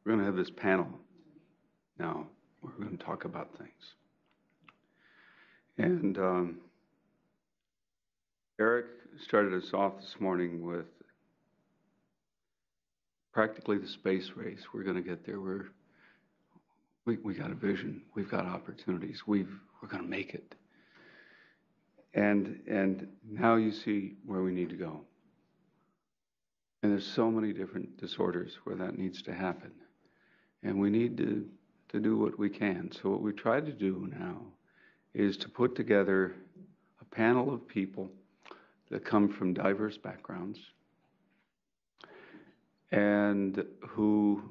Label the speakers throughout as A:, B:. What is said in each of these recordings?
A: we're going to have this panel now. We're going to talk about things. And Eric started us off this morning with practically the space race. We're going to get there. We got a vision. We've got opportunities. We're going to make it. And now you see where we need to go. And there's so many different disorders where that needs to happen. And we need to do what we can. So what we try to do now is to put together a panel of people that come from diverse backgrounds and who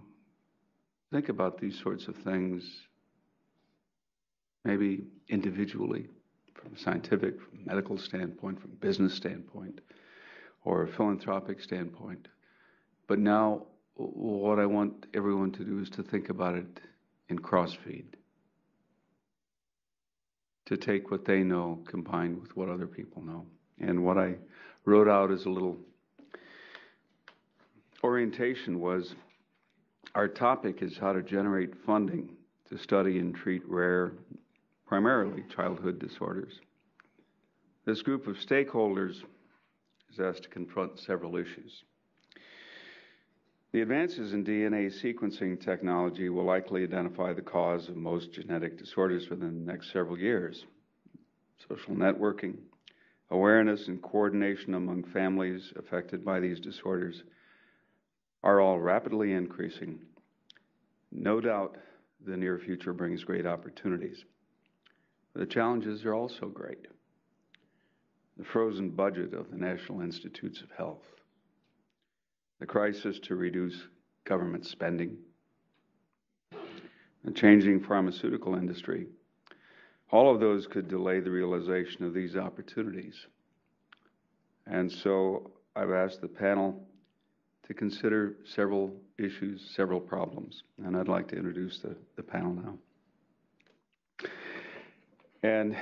A: think about these sorts of things maybe individually, from a scientific, from a medical standpoint, from a business standpoint, or a philanthropic standpoint. But now what I want everyone to do is to think about it in cross-feed, to take what they know combined with what other people know. And what I wrote out as a little orientation was, our topic is how to generate funding to study and treat rare, primarily childhood disorders. This group of stakeholders is asked to confront several issues. The advances in DNA sequencing technology will likely identify the cause of most genetic disorders within the next several years. Social networking, awareness, and coordination among families affected by these disorders are all rapidly increasing. No doubt the near future brings great opportunities. The challenges are also great. The frozen budget of the National Institutes of Health, the crisis to reduce government spending, the changing pharmaceutical industry, all of those could delay the realization of these opportunities. And so I've asked the panel to consider several issues, several problems, and I'd like to introduce the panel now. And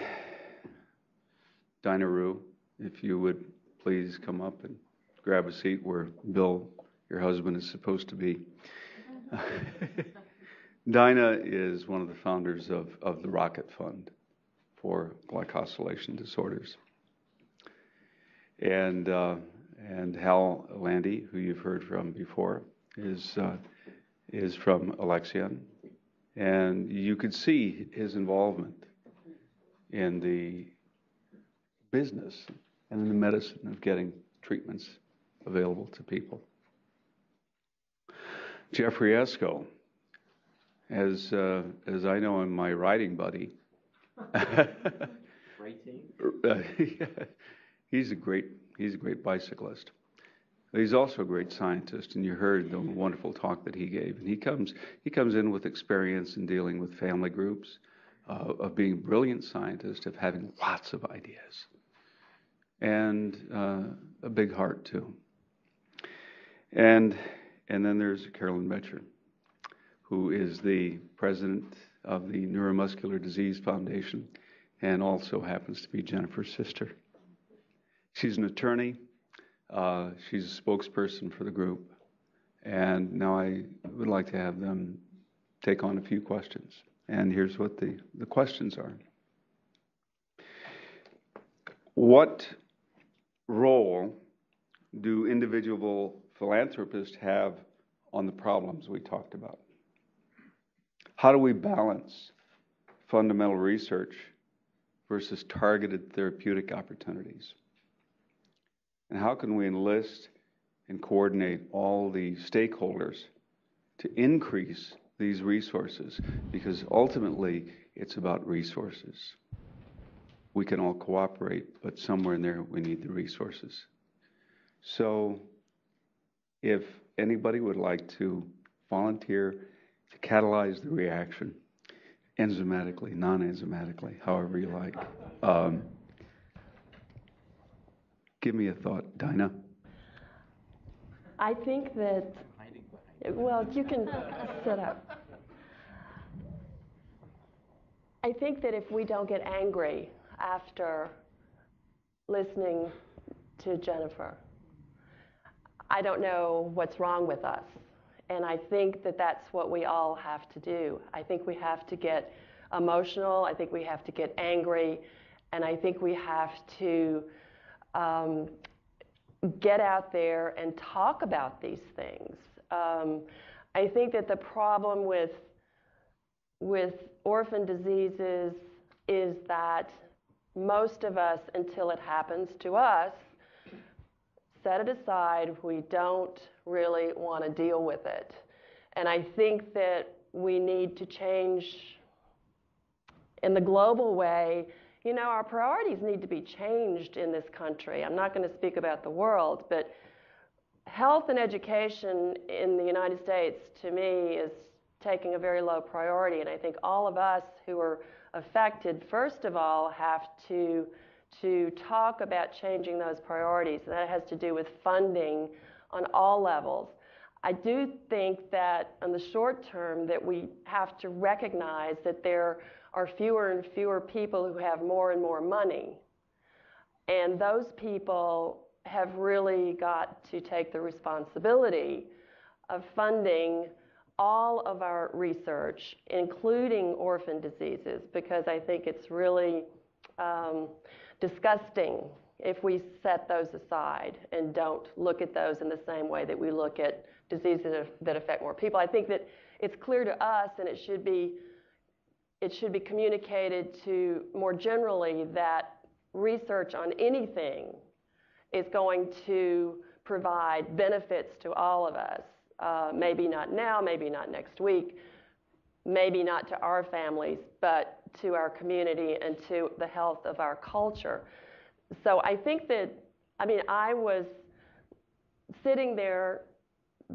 A: Dinah Ruch, if you would please come up and grab a seat where Bill, your husband, is supposed to be. Dinah is one of the founders of the Rocket Fund for Glycosylation Disorders. And Hal Landy, who you've heard from before, is from Alexion. And you could see his involvement in the business and in the medicine of getting treatments available to people. Jeffrey Esko, as I know him, my riding buddy.
B: Great team.
A: He's a great bicyclist. He's also a great scientist, and you heard the wonderful talk that he gave. And he comes in with experience in dealing with family groups, of being a brilliant scientist, of having lots of ideas, and a big heart too. And then there's Carolyn Becher, who is the president of the Neuromuscular Disease Foundation, and also happens to be Jennifer's sister. She's an attorney. She's a spokesperson for the group. And now I would like to have them take on a few questions. And here's what the questions are. What role do individual philanthropists have on the problems we talked about? How do we balance fundamental research versus targeted therapeutic opportunities? And how can we enlist and coordinate all the stakeholders to increase these resources? Because ultimately, it's about resources. We can all cooperate, but somewhere in there, we need the resources. So if anybody would like to volunteer to catalyze the reaction, enzymatically, non-enzymatically, however you like, give me a thought. Dinah?
C: I think that, well, you can sit up. I think that if we don't get angry after listening to Jennifer, I don't know what's wrong with us. And I think that that's what we all have to do. I think we have to get emotional. I think we have to get angry. And I think we have to get out there and talk about these things. I think that the problem with orphan diseases is that most of us, until it happens to us, set it aside. We don't really want to deal with it. And I think that we need to change in the global way. You know, our priorities need to be changed in this country. I'm not going to speak about the world, but health and education in the United States, to me, is taking a very low priority. And I think all of us who are affected, first of all, have to talk about changing those priorities. And that has to do with funding on all levels. I do think that in the short term that we have to recognize that there are fewer and fewer people who have more and more money. And those people have really got to take the responsibility of funding all of our research, including orphan diseases, because I think it's really disgusting if we set those aside and don't look at those in the same way that we look at diseases that affect more people. I think that it's clear to us, and it should be communicated to more generally, that research on anything is going to provide benefits to all of us. Maybe not now, maybe not next week, maybe not to our families, but to our community and to the health of our culture. So I think that, I was sitting there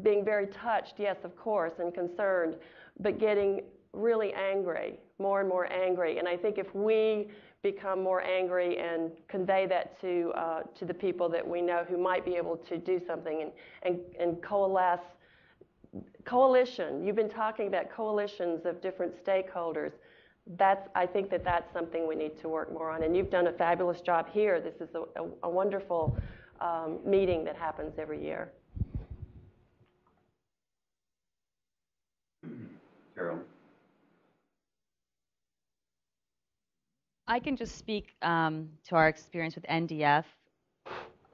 C: being very touched, yes, of course, and concerned, but getting really angry, more and more angry. And I think if we become more angry and convey that to the people that we know who might be able to do something and coalition. You've been talking about coalitions of different stakeholders. I think that that's something we need to work more on. And you've done a fabulous job here. This is a wonderful meeting that happens every year.
A: Carolyn.
B: I can just speak to our experience with NDF.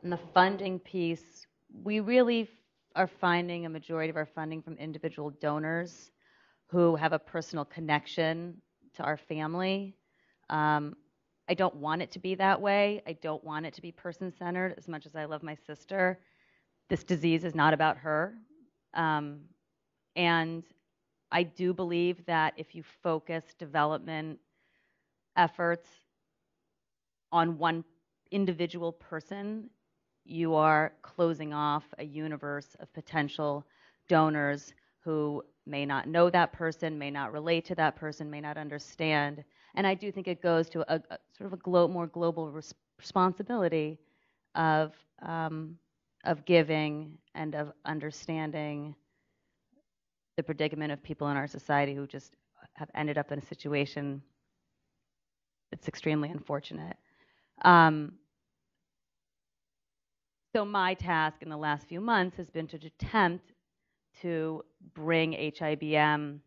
B: And the funding piece, we really are finding a majority of our funding from individual donors who have a personal connection to our family. I don't want it to be that way. I don't want it to be person-centered. As much as I love my sister, this disease is not about her. And I do believe that if you focus development efforts on one individual person, you are closing off a universe of potential donors who may not know that person, may not relate to that person, may not understand. And I do think it goes to a sort of a more global responsibility of giving and of understanding the predicament of people in our society who just have ended up in a situation that's extremely unfortunate. So my task in the last few months has been to attempt to bring HIBM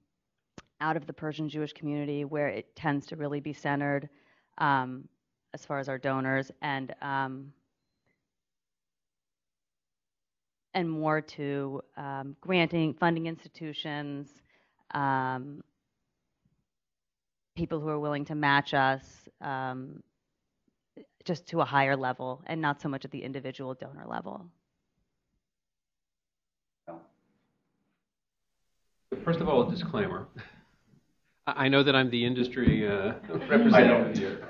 B: out of the Persian Jewish community, where it tends to really be centered as far as our donors, and more to granting funding institutions, people who are willing to match us, just to a higher level and not so much at the individual donor level.
D: First of all, a disclaimer. I know that I'm the industry representative here,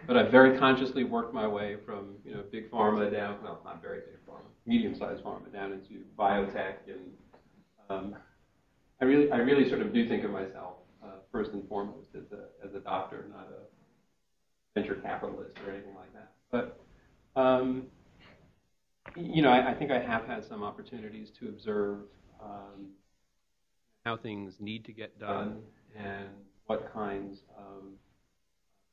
D: but I've very consciously worked my way from big pharma down, well, not very big pharma, medium-sized pharma down into biotech, and I really sort of do think of myself first and foremost as a doctor, not a venture capitalist or anything like that. But I think I have had some opportunities to observe how things need to get done and what kinds of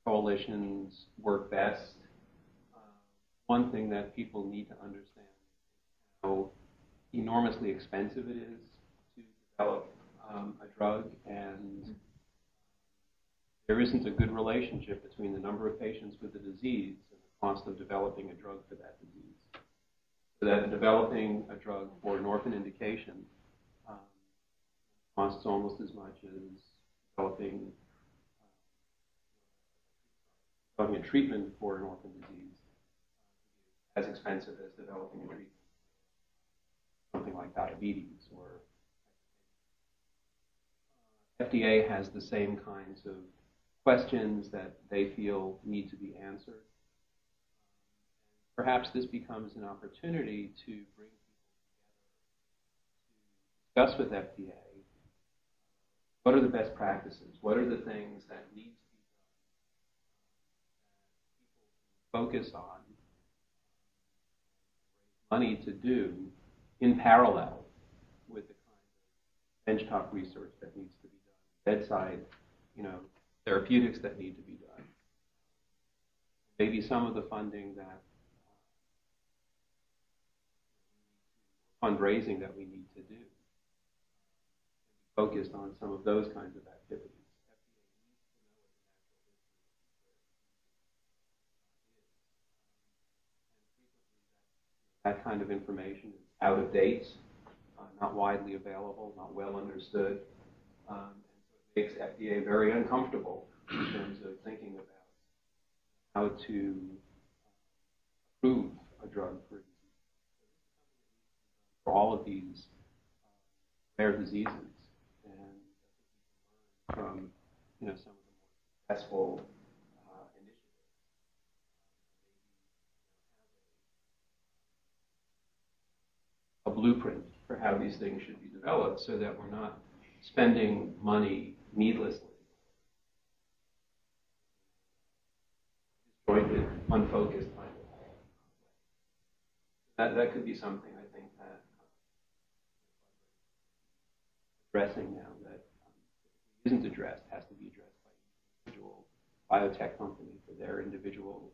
D: coalitions work best. One thing that people need to understand is how enormously expensive it is to develop a drug, and there isn't a good relationship between the number of patients with the disease and the cost of developing a drug for that disease. So that developing a drug for an orphan indication costs almost as much as developing a treatment for an orphan disease, as expensive as developing a treatment for something like diabetes. Or FDA has the same kinds of questions that they feel need to be answered. Perhaps this becomes an opportunity to bring people together to discuss with FDA what are the best practices, what are the things that need to be done, that people can focus on, raise money to do in parallel with the kind of benchtop research that needs to be done, bedside, therapeutics that need to be done. Maybe some of the funding that fundraising that we need to do focused on some of those kinds of activities. That kind of information is out of date, not widely available, not well understood. And so it makes FDA very uncomfortable in terms of thinking about how to approve a drug for all of these rare diseases. And from some of the more successful initiatives, a blueprint for how these things should be developed, so that we're not spending money needlessly, disjointed, unfocused kind of way. That could be something I think that addressing now that isn't addressed has to be addressed by each individual biotech company for their individual.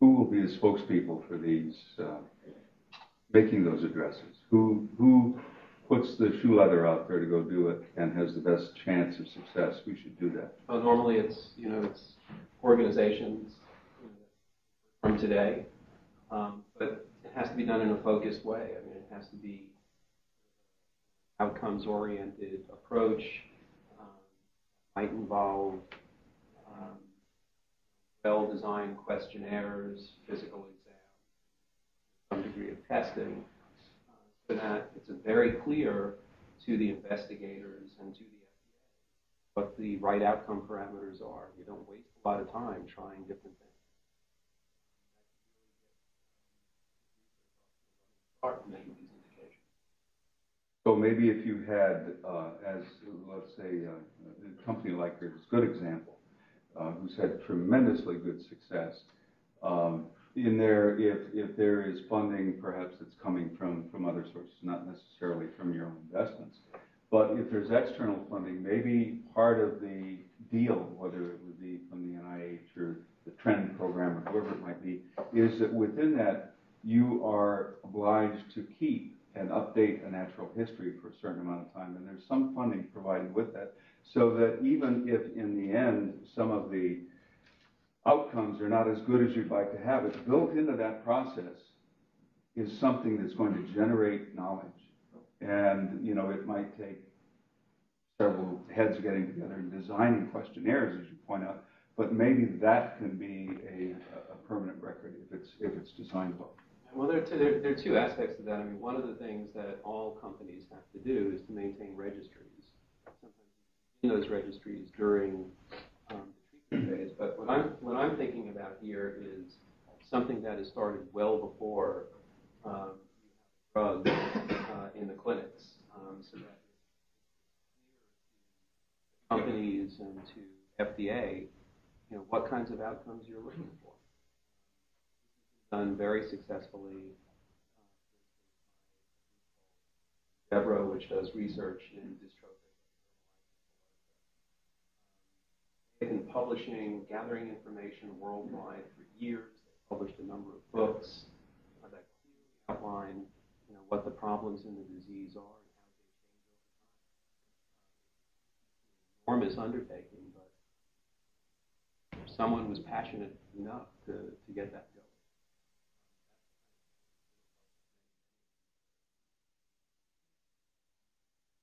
A: Who will be the spokespeople for these, making those addresses? Who puts the shoe leather out there to go do it and has the best chance of success? We should do that.
D: Well, normally it's organizations from today, but it has to be done in a focused way. I mean, it has to be outcomes-oriented approach. Might involve well-designed questionnaires, physical exams, some degree of testing, so that it's very clear to the investigators and to the FDA what the right outcome parameters are. We don't waste a lot of time trying different things.
A: So maybe if you had, as let's say, a company like yours, good example, who's had tremendously good success, in there, if there is funding, perhaps that's coming from other sources, not necessarily from your own investments, but if there's external funding, maybe part of the deal, whether it would be from the NIH or the TREND program or whoever it might be, is that within that you are obliged to keep and update a natural history for a certain amount of time, and there's some funding provided with that, so that even if in the end some of the outcomes are not as good as you'd like to have, it built into that process is something that's going to generate knowledge. And it might take several heads getting together and designing questionnaires, as you point out, but maybe that can be a permanent record if it's designed well.
D: Well, there are two aspects to that. I mean, one of the things that all companies have to do is to maintain registries. Sometimes in those registries during the treatment phase. But what I'm thinking about here is something that has started well before drugs in the clinics, so that companies and to FDA, what kinds of outcomes you're looking for. Done very successfully. Deborah, which does research in dystrophic. They've been publishing, gathering information worldwide for years. They've published a number of books that clearly outline, what the problems in the disease are and how they change over time. Enormous undertaking, but someone was passionate enough to get that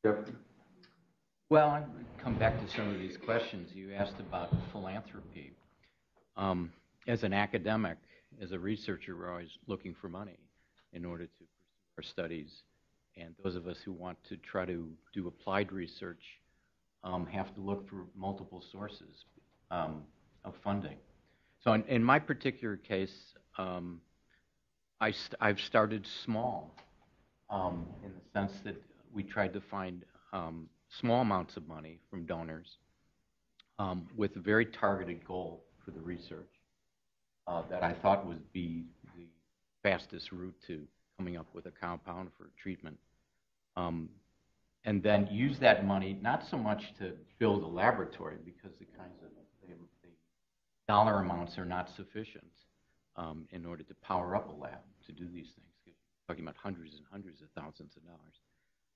D: going.
A: Jeffrey?
E: Well, I'd come back to some of these questions. You asked about philanthropy. As an academic, as a researcher, we're always looking for money in order to pursue our studies. And those of us who want to try to do applied research have to look for multiple sources of funding. So in my particular case, I've started small in the sense that we tried to find small amounts of money from donors with a very targeted goal for the research that I thought would be the fastest route to coming up with a compound for treatment. And then use that money not so much to build a laboratory, because the dollar amounts are not sufficient in order to power up a lab to do these things. We're talking about hundreds and hundreds of thousands of dollars.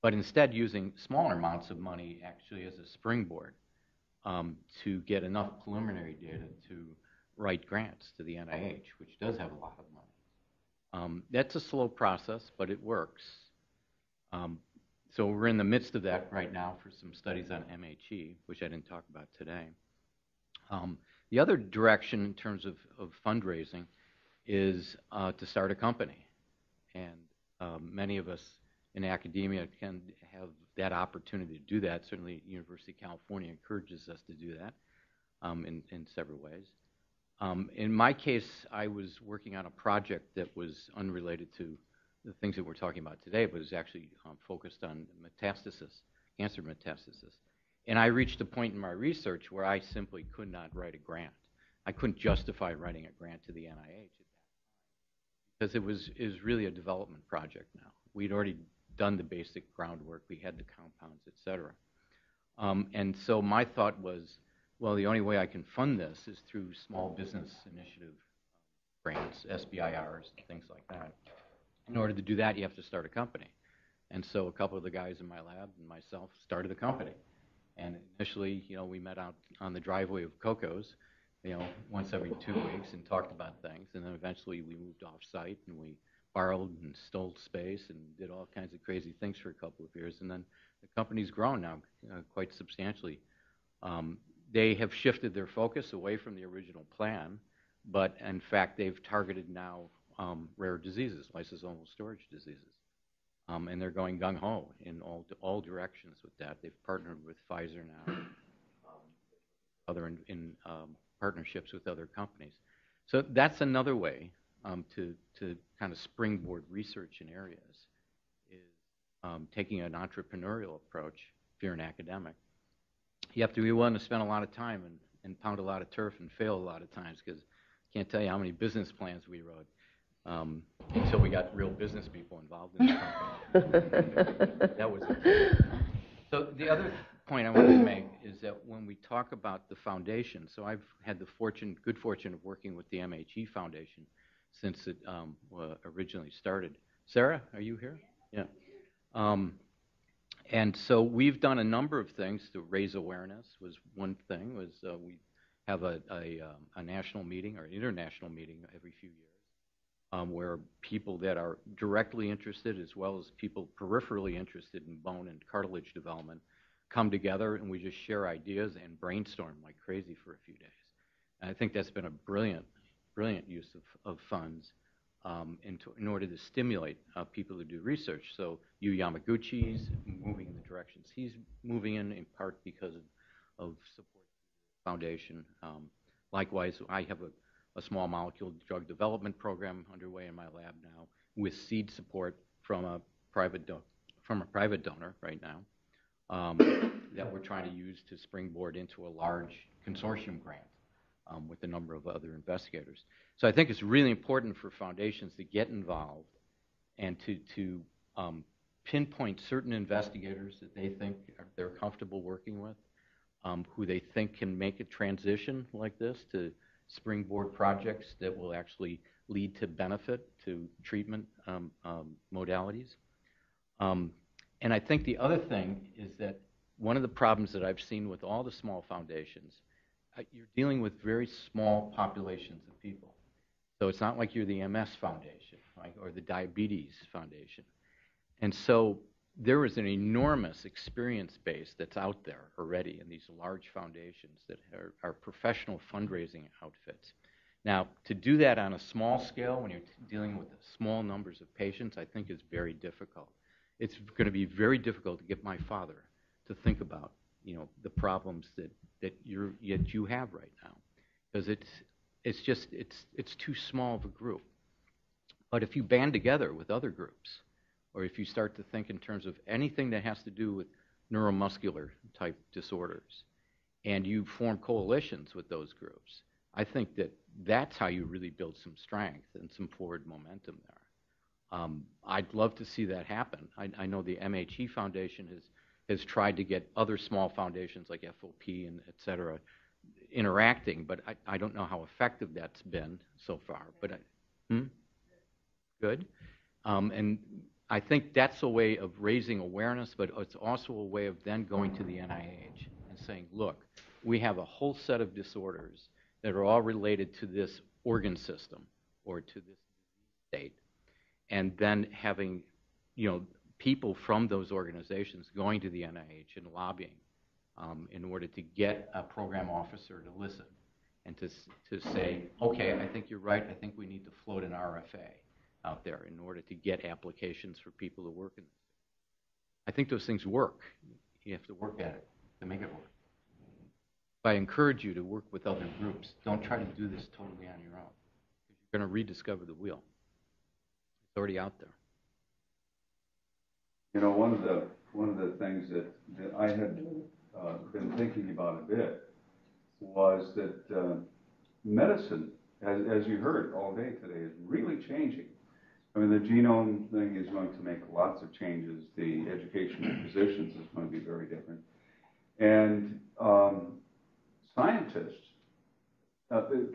E: But instead using smaller amounts of money actually as a springboard to get enough preliminary data to write grants to the NIH, which does have a lot of money. That's a slow process, but it works. So we're in the midst of that right now for some studies on MHE, which I didn't talk about today. The other direction in terms of fundraising is to start a company. And many of us in academia can have that opportunity to do that. Certainly, University of California encourages us to do that in several ways. In my case, I was working on a project that was unrelated to the things that we're talking about today, but is actually focused on metastasis, cancer metastasis. And I reached a point in my research where I simply could not write a grant. I couldn't justify writing a grant to the NIH at that time because it was really a development project now. We'd already done the basic groundwork. We had the compounds, et cetera. And so my thought was, well, the only way I can fund this is through small business initiative grants, SBIRs, things like that. In order to do that, you have to start a company. And so a couple of the guys in my lab and myself started a company. And initially, we met out on the driveway of Coco's, once every 2 weeks and talked about things. And then eventually we moved off-site and we borrowed and stole space and did all kinds of crazy things for a couple of years. And then the company's grown now quite substantially. They have shifted their focus away from the original plan, but in fact, they've targeted now rare diseases, lysosomal storage diseases. And they're going gung-ho in all directions with that. They've partnered with Pfizer now, other in partnerships with other companies. So that's another way to kind of springboard research in areas, is taking an entrepreneurial approach if you're an academic. You have to be willing to spend a lot of time and pound a lot of turf and fail a lot of times, because I can't tell you how many business plans we wrote until we got real business people involved in the company. That was it. So the other point I wanted to make is that when we talk about the foundation, so I've had the good fortune of working with the MHE Foundation since it originally started. Sarah, are you here? Yeah. And so we've done a number of things to raise awareness. Was one thing was we have a national meeting or international meeting every few years where people that are directly interested as well as people peripherally interested in bone and cartilage development come together, and we just share ideas and brainstorm like crazy for a few days. And I think that's been a brilliant use of funds in order to stimulate people to do research. So Yu Yamaguchi's moving in the directions he's moving in part because of support foundation. Likewise, I have a small molecule drug development program underway in my lab now with seed support from a private donor right now that we're trying to use to springboard into a large consortium grant with a number of other investigators. So I think it's really important for foundations to get involved and to pinpoint certain investigators that they think they're comfortable working with, who they think can make a transition like this to springboard projects that will actually lead to benefit to treatment modalities. And I think the other thing is that one of the problems that I've seen with all the small foundations, you're dealing with very small populations of people. So it's not like you're the MS Foundation, right, or the Diabetes Foundation. And so there is an enormous experience base that's out there already in these large foundations that are professional fundraising outfits. Now, to do that on a small scale when you're dealing with small numbers of patients, I think is very difficult. It's going to be very difficult to get my father to think about, the problems that you have right now, because it's too small of a group. But if you band together with other groups, or if you start to think in terms of anything that has to do with neuromuscular type disorders, and you form coalitions with those groups, I think that's how you really build some strength and some forward momentum there. I'd love to see that happen. I know the MHE Foundation has tried to get other small foundations like FOP and et cetera interacting, but I don't know how effective that's been so far. But good. And I think that's a way of raising awareness, but it's also a way of then going to the NIH and saying, look, we have a whole set of disorders that are all related to this organ system or to this state, and then having, people from those organizations going to the NIH and lobbying in order to get a program officer to listen and to say, okay, I think you're right. I think we need to float an RFA out there in order to get applications for people to work in this. I think those things work. You have to work at it to make it work. But I encourage you to work with other groups. Don't try to do this totally on your own. You're going to rediscover the wheel. It's already out there.
A: One of the things that I had been thinking about a bit was that medicine, as you heard all day today, is really changing. I mean, the genome thing is going to make lots of changes. The education of physicians is going to be very different. And scientists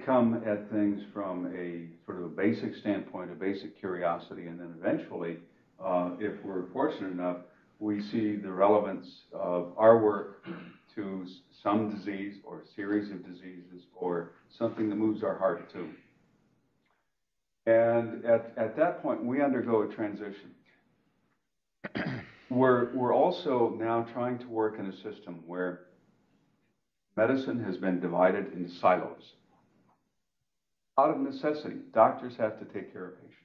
A: come at things from a sort of a basic standpoint, a basic curiosity, and then eventually, if we're fortunate enough, we see the relevance of our work to some disease or a series of diseases or something that moves our heart too. And at that point, we undergo a transition. We're also now trying to work in a system where medicine has been divided into silos. Out of necessity, doctors have to take care of patients.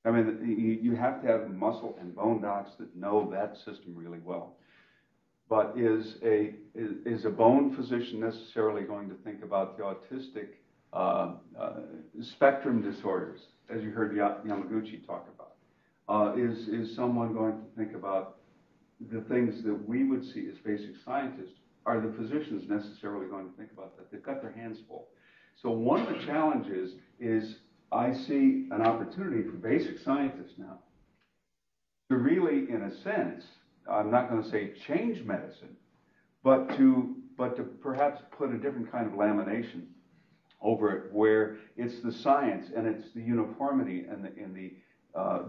A: I mean, you have to have muscle and bone docs that know that system really well. But is a bone physician necessarily going to think about the autistic spectrum disorders, as you heard Yamaguchi talk about? Is someone going to think about the things that we would see as basic scientists? Are the physicians necessarily going to think about that? They've got their hands full. So one of the challenges is I see an opportunity for basic scientists now to really, in a sense, I'm not going to say change medicine, but to perhaps put a different kind of lamination over it, where it's the science and it's the uniformity and the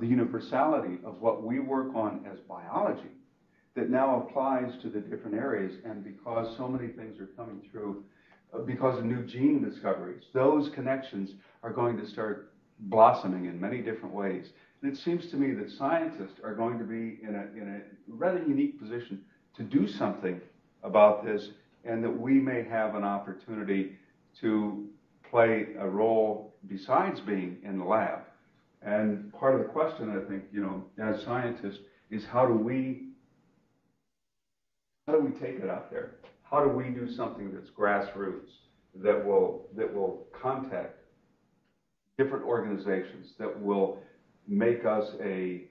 A: universality of what we work on as biology that now applies to the different areas. And because so many things are coming through, because of new gene discoveries, those connections are going to start blossoming in many different ways. And it seems to me that scientists are going to be in a rather unique position to do something about this, and that we may have an opportunity to play a role besides being in the lab. And part of the question, I think, as scientists, is how do we take it out there? How do we do something that's grassroots, that will contact different organizations, that will make us a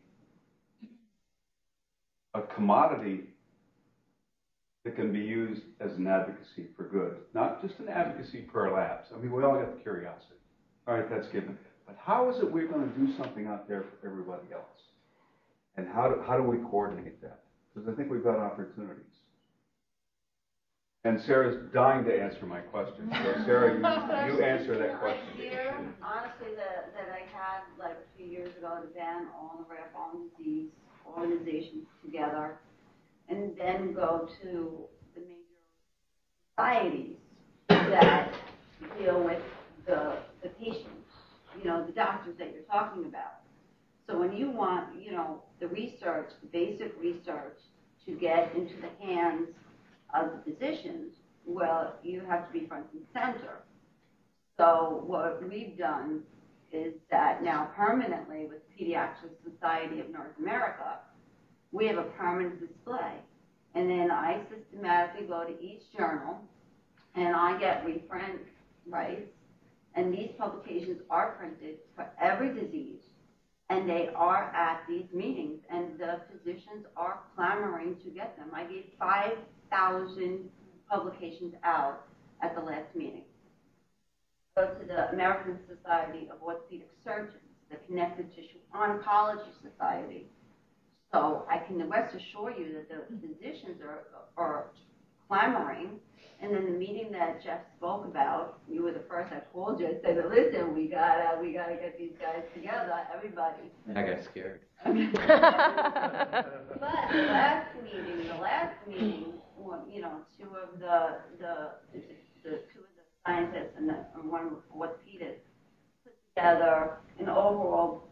A: commodity that can be used as an advocacy for good, not just an advocacy for our labs. I mean, we all got the curiosity. All right, that's given. But how is it we're going to do something out there for everybody else? And how do we coordinate that? Because I think we've got opportunities. And Sarah's dying to answer my question. So Sarah, you answer that question.
F: Idea, honestly, that I had like a few years ago to ban all the rare bone disease organizations together, and then go to the major societies that deal with the patients, the doctors that you're talking about. So when you want, the research, the basic research to get into the hands of the physicians, well, you have to be front and center. So what we've done is that now permanently with Pediatric Society of North America, we have a permanent display. And then I systematically go to each journal and I get reprint rights. And these publications are printed for every disease. And they are at these meetings. And the physicians are clamoring to get them. I gave 5,000 publications out at the last meeting. Go to the American Society of Orthopedic Surgeons, the Connective Tissue Oncology Society. So I can rest assure you that the physicians are clamoring. And then the meeting that Jeff spoke about, you were the first I called you and said, listen, we gotta get these guys together, everybody.
E: I got scared.
F: But the last meeting, two of the scientists and one orthopedist put together an overall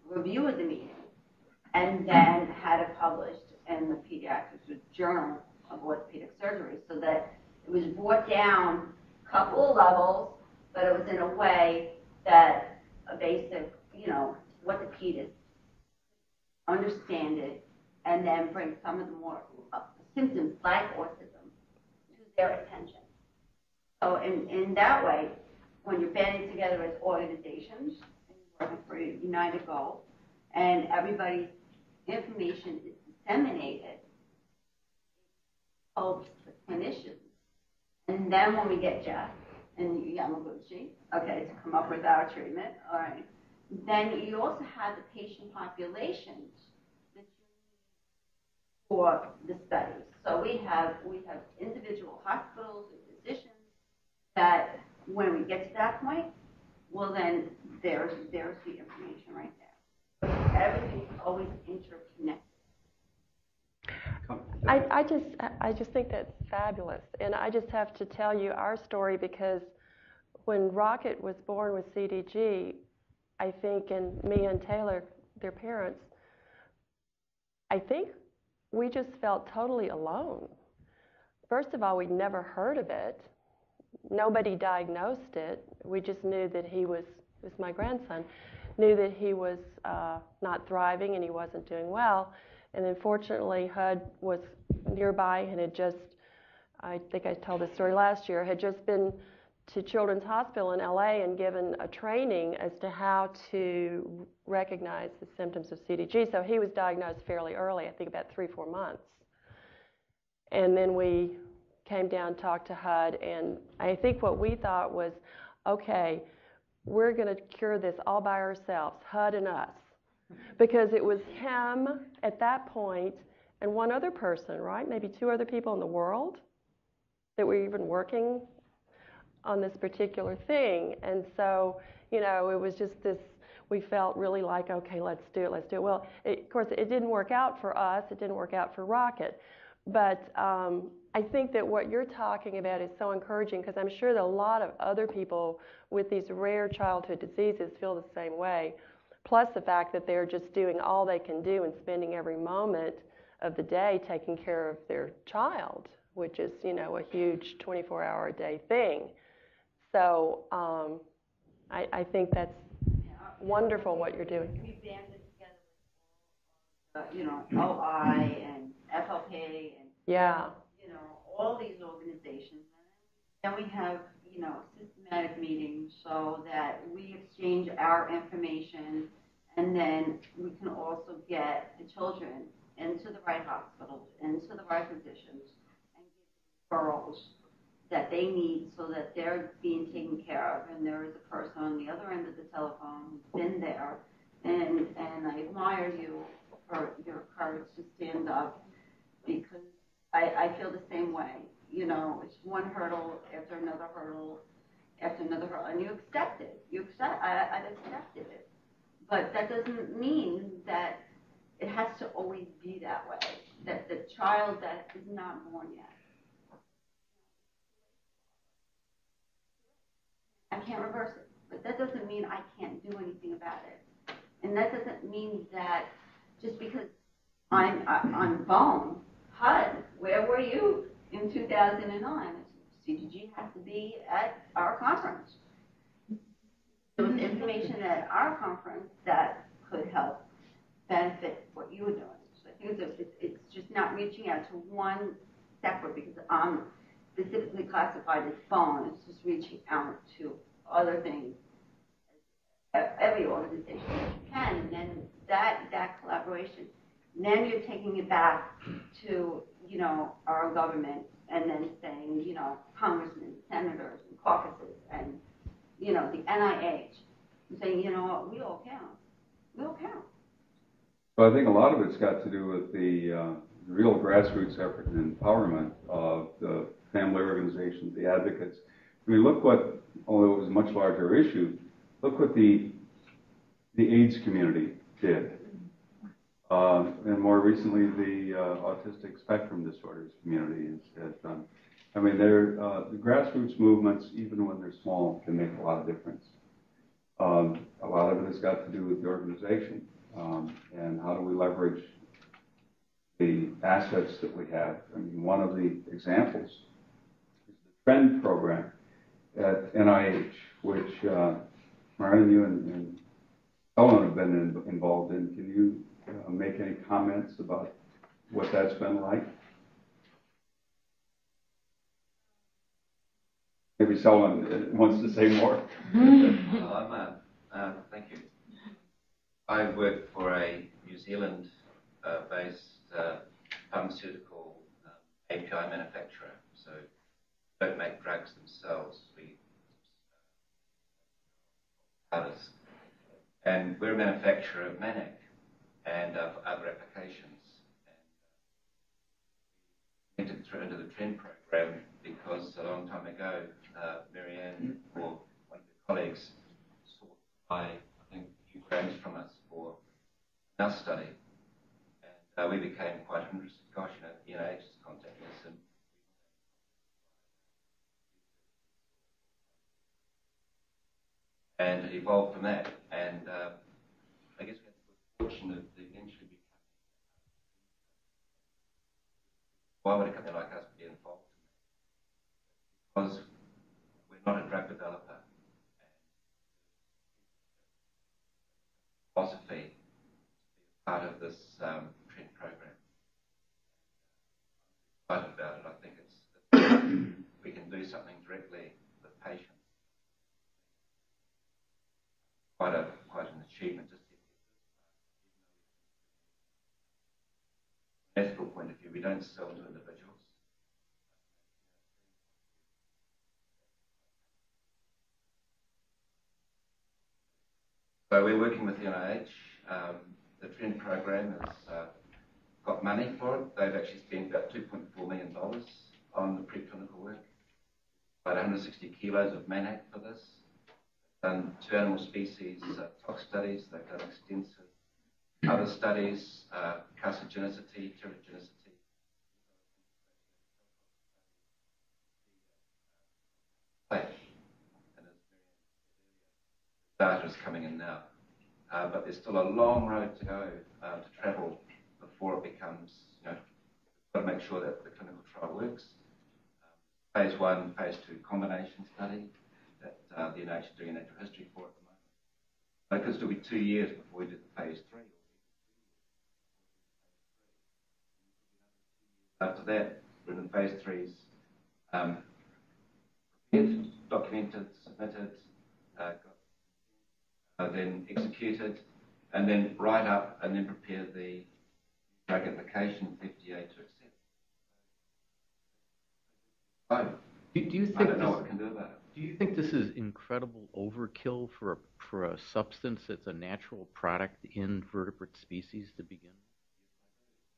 F: review of the meeting, and then had it published in the Pediatrics Journal of Orthopedic Surgery, so that it was brought down a couple of levels, but it was in a way that a basic, orthopedists understand it, and then bring some of the more symptoms like autism to their attention. So in that way, when you're banding together as organizations, and you're working for a united goal, and everybody's information is disseminated, helps the clinicians. And then when we get Jeff and Yamaguchi, to come up with our treatment, all right, then you also have the patient populations that you need for the studies. So we have individual hospitals and physicians that when we get to that point, well then there's the information right there. Everything's always interconnected.
C: I just think that's fabulous. And I just have to tell you our story, because when Rocket was born with CDG, I think, and me and Taylor, their parents, I think we just felt totally alone. First of all, we'd never heard of it. Nobody diagnosed it. We just knew that he was my grandson, knew that he was not thriving and he wasn't doing well. And then fortunately, HUD was nearby and had just, I think I told this story last year, had just been to Children's Hospital in LA and given a training as to how to recognize the symptoms of CDG. So he was diagnosed fairly early, I think about 3-4 months. And then we came down, talked to HUD, and I think what we thought was, okay, we're going to cure this all by ourselves, HUD and us. Because it was him at that point and one other person, right? Maybe 2 other people in the world that were even working on this particular thing. And so, it was just this, we felt really like, okay, let's do it. Well, of course, it didn't work out for us. It didn't work out for Rocket. But I think that what you're talking about is so encouraging, because I'm sure that a lot of other people with these rare childhood diseases feel the same way. Plus the fact that they're just doing all they can do and spending every moment of the day taking care of their child, which is, a huge 24-hour-a-day thing. So I think that's wonderful what you're doing.
F: We banded together with, OI and FLP and, all these organizations. And then we have, systematic meetings so that we exchange our information, and then we can also get the children into the right hospitals, into the right physicians, and give referrals that they need so that they're being taken care of. And there is a person on the other end of the telephone who's been there. And I admire you for your courage to stand up, because I feel the same way. it's one hurdle after another hurdle after another hurdle, and you accept it. I've accepted it. But that doesn't mean that it has to always be that way, that the child that is not born yet, I can't reverse it. But that doesn't mean I can't do anything about it. And that doesn't mean that just because I'm on phone, HUD, where were you in 2009? CGG has to be at our conference. There was information at our conference that could help benefit what you were doing. So I think it's just not reaching out to one separate, because I'm specifically classified as phone. It's just reaching out to other things, every organization that you can, and then that collaboration. And then you're taking it back to, our government, and then saying, congressmen, senators, and caucuses, and, the NIH, and saying, you know what, we all count. We all count.
A: So I think a lot of it's got to do with the real grassroots effort and empowerment of the family organizations, the advocates. I mean, look what, although it was a much larger issue, look what the AIDS community did. And more recently, the autistic spectrum disorders community has done. I mean, the grassroots movements, even when they're small, can make a lot of difference. A lot of it has got to do with the organization and how do we leverage the assets that we have. I mean, one of the examples is the TREND program at NIH, which Marion, you and Ellen have been involved in. Can you make any comments about what that's been like? Maybe someone wants to say more.
G: Well, thank you. I work for a New Zealand-based pharmaceutical API manufacturer. So we don't make drugs themselves. We powders. And we're a manufacturer of Manic and of other applications. And entered through into the TREND program because a long time ago, Marianne or one of her colleagues sought to buy, I think, a few grams from us for our study. And we became quite interested. Gosh, NIH is contacting us. And it evolved from that. And I guess we had the good fortune of eventually becoming. Why would a company like us be involved in that? Because we're not a drug developer. And philosophy to be a part of this TREND program. I'm excited about it. I think we can do something directly with patients. Quite an achievement just from an ethical point of view. We don't sell to individuals. So we're working with the NIH. The TREND program has got money for it. They've actually spent about $2.4 million on the preclinical work. About 160 kilos of Manac for this. Done 2 animal species tox studies. They've done extensive other studies, carcinogenicity, teratogenicity. And data is coming in now. But there's still a long road to go to travel before it becomes, we've got to make sure that the clinical trial works. Phase 1, phase 2 combination study that the NIH is doing a natural history for at the moment. But it could still be 2 years before we do the phase 3. After that, we're in the phase 3s, prepared, documented, submitted, then executed, and then write up and then prepare the drug application for FDA to accept.
E: Do you think
G: I don't know what we can do about it.
E: Do you think this is incredible overkill for a substance that's a natural product in vertebrate species to begin with?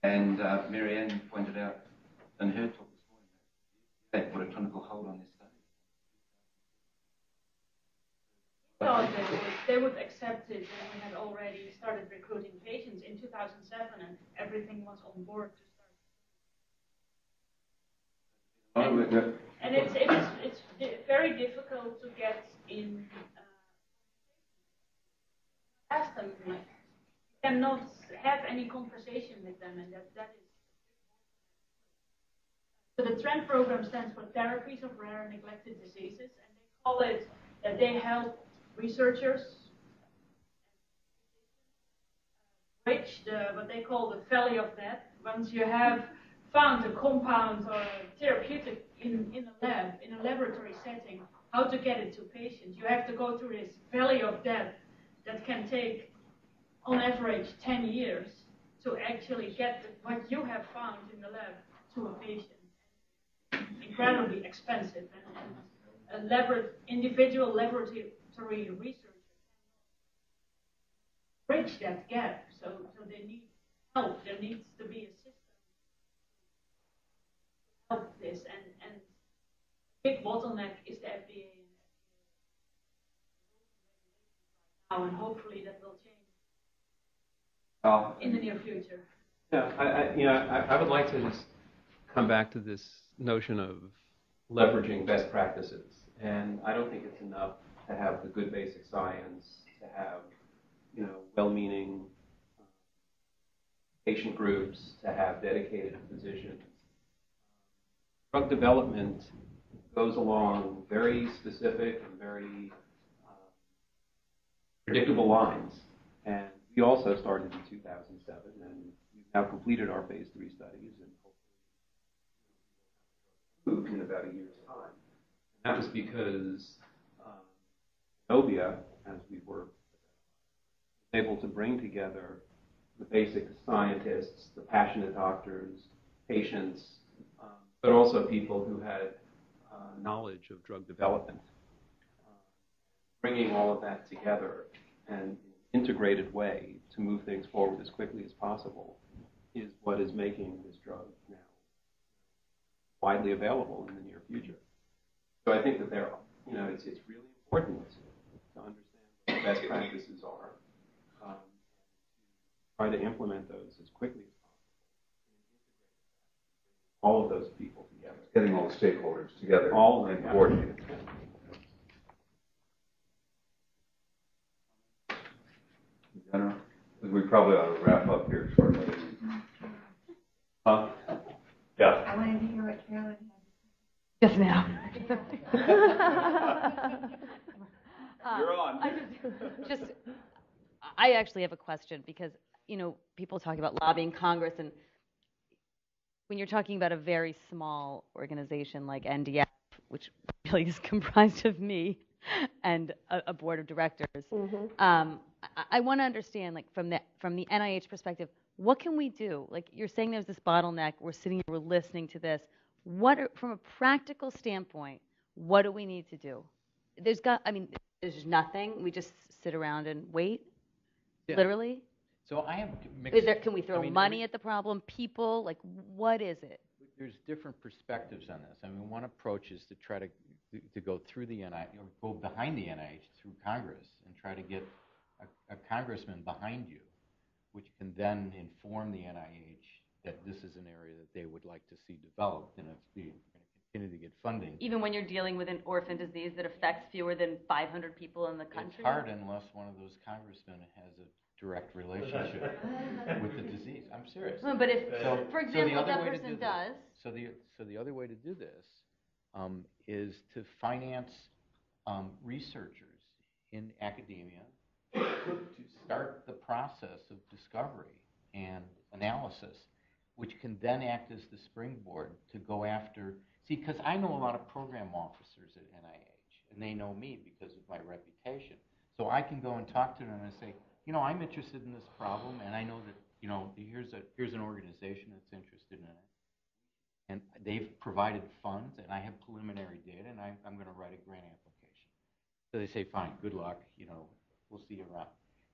G: And Marianne pointed out in her talk this morning preclinical hold on this study.
H: Thought they would accept it when we had already started recruiting patients in 2007 and everything was on board to start. And it's very difficult to get in. Ask them, like, you cannot have any conversation with them, and that is. So the TREND program stands for Therapies of Rare and Neglected Diseases, and they call it that they help researchers bridge what they call the valley of death. Once you have found a compound or a therapeutic in a lab, in a laboratory setting, how to get it to patients. You have to go through this valley of death that can take, on average, 10 years to actually get what you have found in the lab to a patient. Incredibly expensive, and individual laboratory researchers bridge that gap. So they need help. There needs to be a system to help this, and a big bottleneck is the FDA now, and hopefully that will change in the near future.
D: Yeah, I would like to just come back to this notion of leveraging best practices, and I don't think it's enough to have the good basic science, to have well-meaning patient groups, to have dedicated physicians. Drug development goes along very specific and very predictable lines, and we also started in 2007, and we've now completed our phase 3 studies, and hopefully in about a year's time. And that was because Novia, as we were able to bring together the basic scientists, the passionate doctors, patients, but also people who had knowledge of drug development. Bringing all of that together in an integrated way to move things forward as quickly as possible is what is making this drug now widely available in the near future. So I think that it's really important to understand what the best practices are, try to implement those as quickly as possible, all of those people together.
A: Getting all the stakeholders together,
D: all
A: and coordinated. Dinah, we probably ought to wrap up here shortly. Huh? Yeah.
F: I wanted to hear what Carolyn had.
B: Just now.
A: You're on.
B: I actually have a question because, people talk about lobbying Congress, and when you're talking about a very small organization like NDF, which really is comprised of me and a board of directors, I want to understand, like, from the NIH perspective, what can we do? Like, you're saying there's this bottleneck. We're sitting here, we're listening to this. From a practical standpoint, what do we need to do? There's nothing. We just sit around and wait, literally.
E: So I have mixed.
B: Can we throw money at the problem? People, like, what is it?
E: There's different perspectives on this. I mean, one approach is to try to go through the NIH, or go behind the NIH through Congress, and try to get a congressman behind you, which can then inform the NIH that this is an area that they would like to see developed, and if you're going to continue to get funding.
B: Even when you're dealing with an orphan disease that affects fewer than 500 people in the country?
E: It's hard unless one of those congressmen has a direct relationship with the disease. I'm serious.
B: No, but for example, that person does.
E: So the other way to do this is to finance researchers in academia to start the process of discovery and analysis, which can then act as the springboard to go after. See, because I know a lot of program officers at NIH, and they know me because of my reputation. So I can go and talk to them and say, I'm interested in this problem, and I know that, here's an organization that's interested in it. And they've provided funds, and I have preliminary data, and I'm going to write a grant application. So they say, fine, good luck, we'll see you around.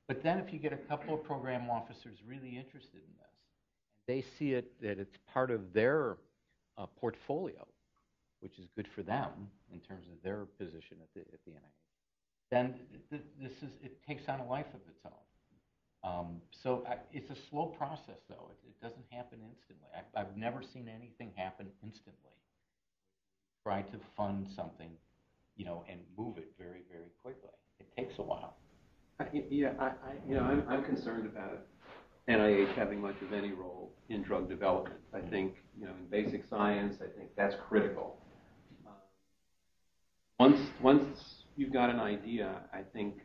E: But then if you get a couple of program officers really interested in this, they see it that it's part of their portfolio, which is good for them in terms of their position at the NIH, then it takes on a life of its own. It's a slow process, though. It doesn't happen instantly. I've never seen anything happen instantly. Try to fund something, and move it very, very quickly. It takes a while.
D: I'm concerned about NIH having much of any role in drug development. I think, in basic science, I think that's critical. Once you've got an idea, I think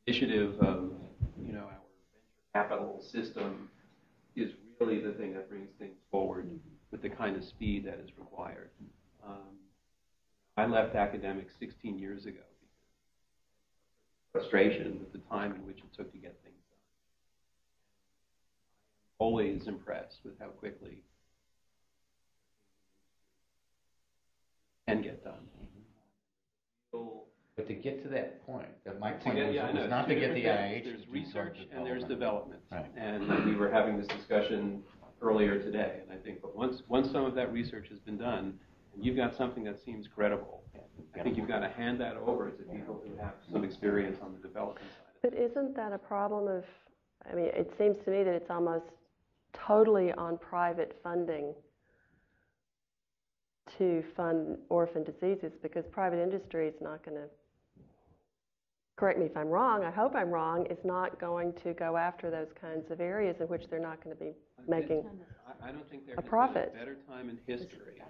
D: initiative of our venture capital system is really the thing that brings things forward with the kind of speed that is required. I left academics 16 years ago because of frustration with the time in which it took to get things done. I'm always impressed with how quickly can get done.
E: But to get to that point, my point was not to get the NIH.
D: There's research and there's development.
E: Right.
D: And we were having this discussion earlier today, and I think but once some of that research has been done, and you've got something that seems credible, I think you've got to hand that over to people who have some experience on the development side.
C: But isn't that a problem of, it seems to me that it's almost totally on private funding to fund orphan diseases, because private industry is not going to, correct me if I'm wrong, I hope I'm wrong, is not going to go after those kinds of areas in which they're not going to be making
D: I don't think there
C: a
D: has
C: profit.
D: been a better time in history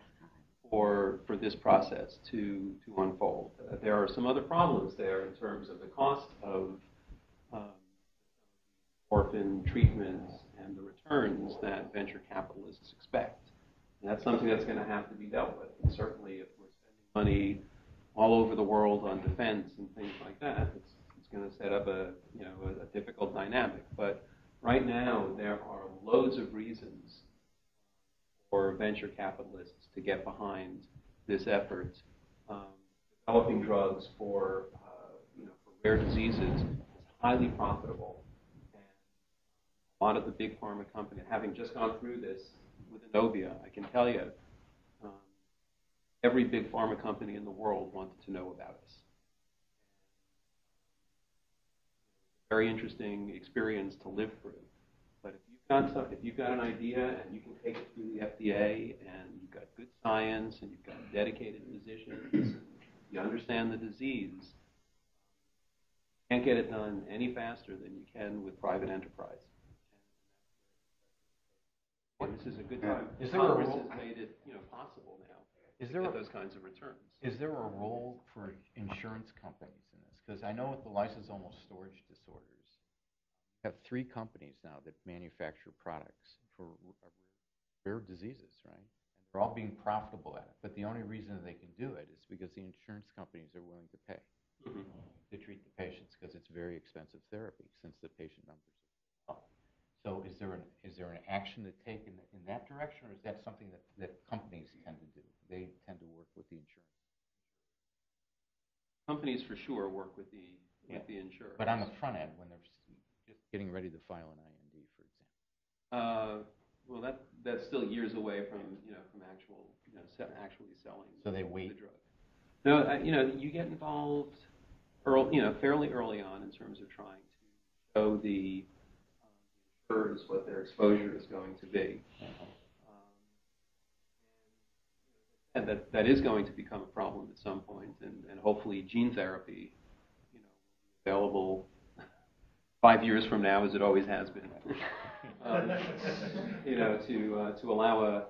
D: for this process to unfold. There are some other problems there in terms of the cost of orphan treatments and the returns that venture capitalists expect. And that's something that's going to have to be dealt with. And certainly if we're spending money all over the world on defense and things like that, it's going to set up a difficult dynamic. But right now there are loads of reasons for venture capitalists to get behind this effort. Developing drugs for rare diseases is highly profitable. And a lot of the big pharma companies, having just gone through this with Inovia, I can tell you, every big pharma company in the world wanted to know about us. Very interesting experience to live through. But if you've got an idea and you can take it through the FDA and you've got good science and you've got dedicated physicians and you understand the disease, you can't get it done any faster than you can with private enterprise. And this is a good time. Congress has made it possible now to get those kinds of returns.
E: Is there a role for insurance companies in this? Because I know with the lysosomal storage disorders, you have 3 companies now that manufacture products for rare diseases, right? And they're all being profitable at it. But the only reason they can do it is because the insurance companies are willing to pay to treat the patients, because it's very expensive therapy since the patient numbers are low. So is there an action to take in that direction, or is that something that companies tend to do? They tend to work with the insurance.
D: Companies for sure work with the insurer.
E: But on the front end, when they're just getting ready to file an IND, for example.
D: Well, that's still years away from actually selling.
E: So they wait.
D: The drug. No, you get involved fairly early on in terms of trying to show the insurers what their exposure is going to be. And that is going to become a problem at some point, and hopefully gene therapy, will be available 5 years from now, as it always has been. To allow a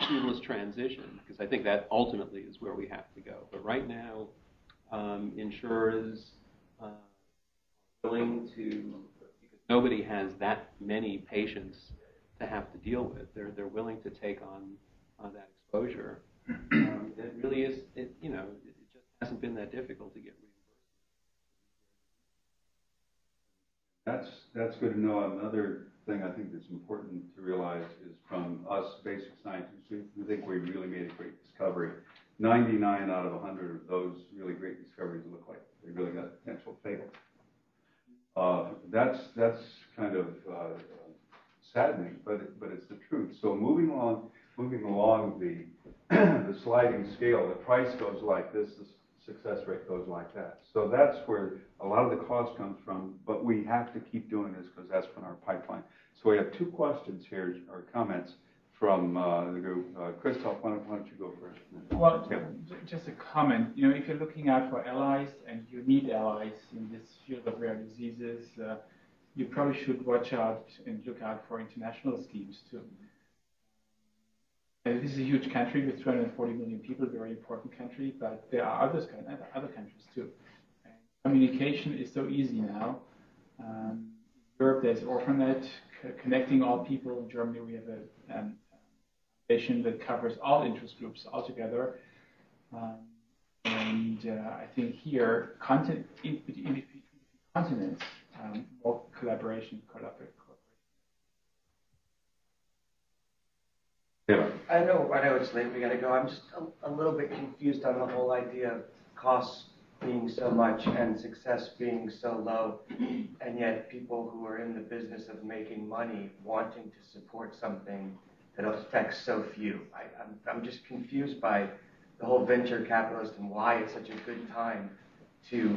D: seamless transition, because I think that ultimately is where we have to go. But right now, insurers are willing to, because nobody has that many patients to have to deal with. They're willing to take on that exposure. It really is. It just hasn't been that difficult to get reimbursed.
A: That's good to know. Another thing I think that's important to realize is from us basic scientists, we think we really made a great discovery. 99 out of 100 of those really great discoveries look like they really got potential fatal. That's kind of saddening, but it's the truth. So moving on, moving along the the sliding scale. The price goes like this, the success rate goes like that. So that's where a lot of the cost comes from, but we have to keep doing this because that's been our pipeline. So we have two questions here, or comments from the group. Christoph, why don't you go first?
I: Well, just a comment. You know, if you're looking out for allies, and you need allies in this field of rare diseases, you probably should watch out and look out for international schemes too. And this is a huge country with 240 million people, very important country, but there are other countries too. And communication is so easy now. In Europe, there's Orphanet, connecting all people. In Germany, we have a foundation that covers all interest groups altogether. And I think here, in continents, more collaboration.
A: Yeah.
J: I know it's late, we gotta go. I'm just a little bit confused on the whole idea of costs being so much and success being so low, and yet people who are in the business of making money wanting to support something that affects so few. I'm just confused by the whole venture capitalist and why it's such a good time to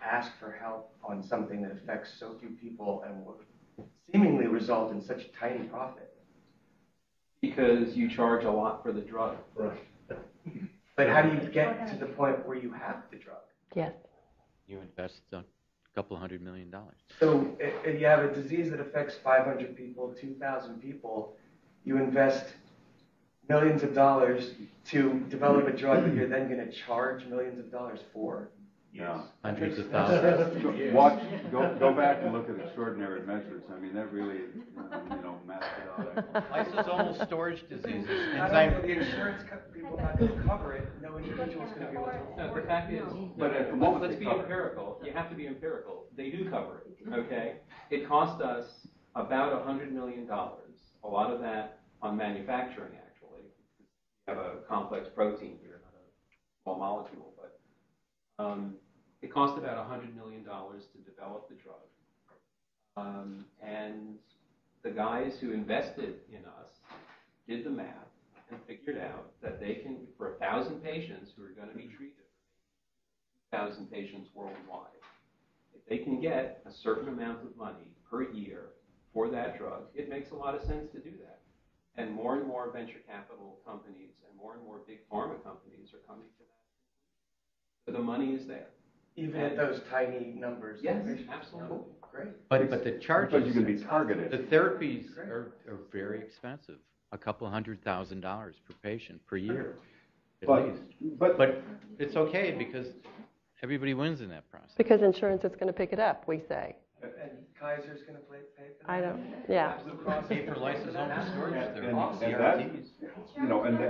J: ask for help on something that affects so few people and will seemingly result in such tiny profit.
D: Because you charge a lot for the drug.
J: Right. But how do you get to the point where you have the drug?
C: Yes.
E: You invest a couple $100 million.
J: So if you have a disease that affects 500 people, 2,000 people, you invest millions of dollars to develop a drug that you're then going to charge millions of dollars for?
A: Yeah.
E: Hundreds of thousands.
A: Go back and look at extraordinary measures. I mean, that really, mapped it out.
E: Lysosomal storage diseases.
J: Not only are the insurance people not going to cover it, no individual is going to be able to
D: No,
J: afford
D: the
J: it.
D: fact is,
A: But at the moment,
D: let's be empirical. You have to be empirical. They do cover it, okay? It cost us about $100 million. A lot of that on manufacturing, actually. We have a complex protein here, not a small molecule, but it cost about $100 million to develop the drug. And the guys who invested in us did the math and figured out that they can, for 1,000 patients who are going to be treated, 2,000 patients worldwide, if they can get a certain amount of money per year for that drug, it makes a lot of sense to do that. And more venture capital companies and more big pharma companies are coming to that. So the money is there.
J: Even at those tiny numbers.
D: Yes, absolutely.
J: Great.
E: But the charges,
A: Because you can be targeted.
E: the therapies are very expensive. A couple $100,000 per patient per year, at least. But it's okay because everybody wins in that process.
C: Because insurance is going to pick it up, we say.
J: And Kaiser's going to pay for that?
C: I don't, yeah.
J: Blue Cross
E: Pay for lysosomal storage, they're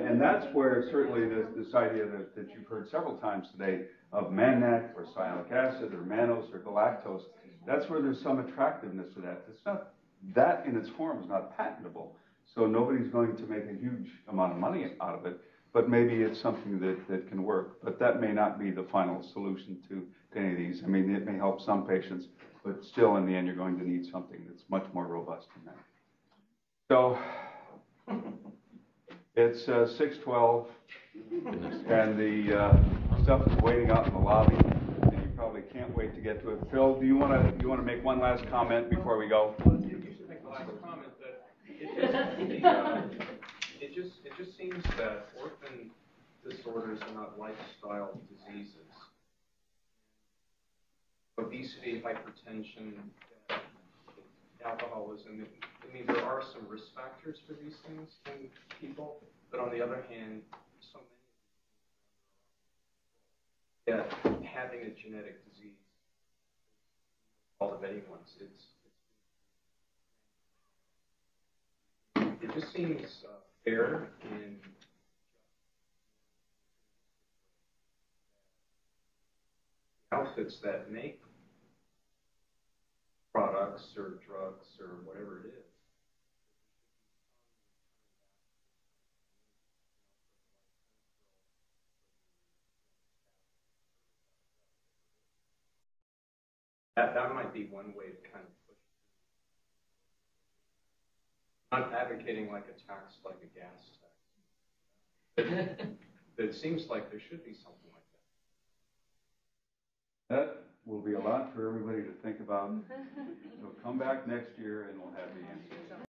A: And that's where certainly this idea that you've heard several times today of Mannac or sialic acid or mannose or galactose, that's where there's some attractiveness to that. It's not, that in its form is not patentable, so nobody's going to make a huge amount of money out of it, but maybe it's something that can work. But that may not be the final solution to any of these. I mean, it may help some patients, but still in the end you're going to need something that's much more robust than that. So it's 6:12, and the stuff is waiting out in the lobby, and you probably can't wait to get to it. Phil, do you want to make one last comment before we go?
K: Well, you should make a last comment that it just seems that orphan disorders are not lifestyle diseases. Obesity, hypertension, alcoholism. I mean, there are some risk factors for these things in people, but on the other hand, so many that having a genetic disease, all of anyone's, it just seems fair and outfits that make products or drugs or whatever it is. That might be one way to kind of push it. Not advocating like a tax, like a gas tax. But it seems like there should be something like that.
A: That will be a lot for everybody to think about. So come back next year and we'll have the answer.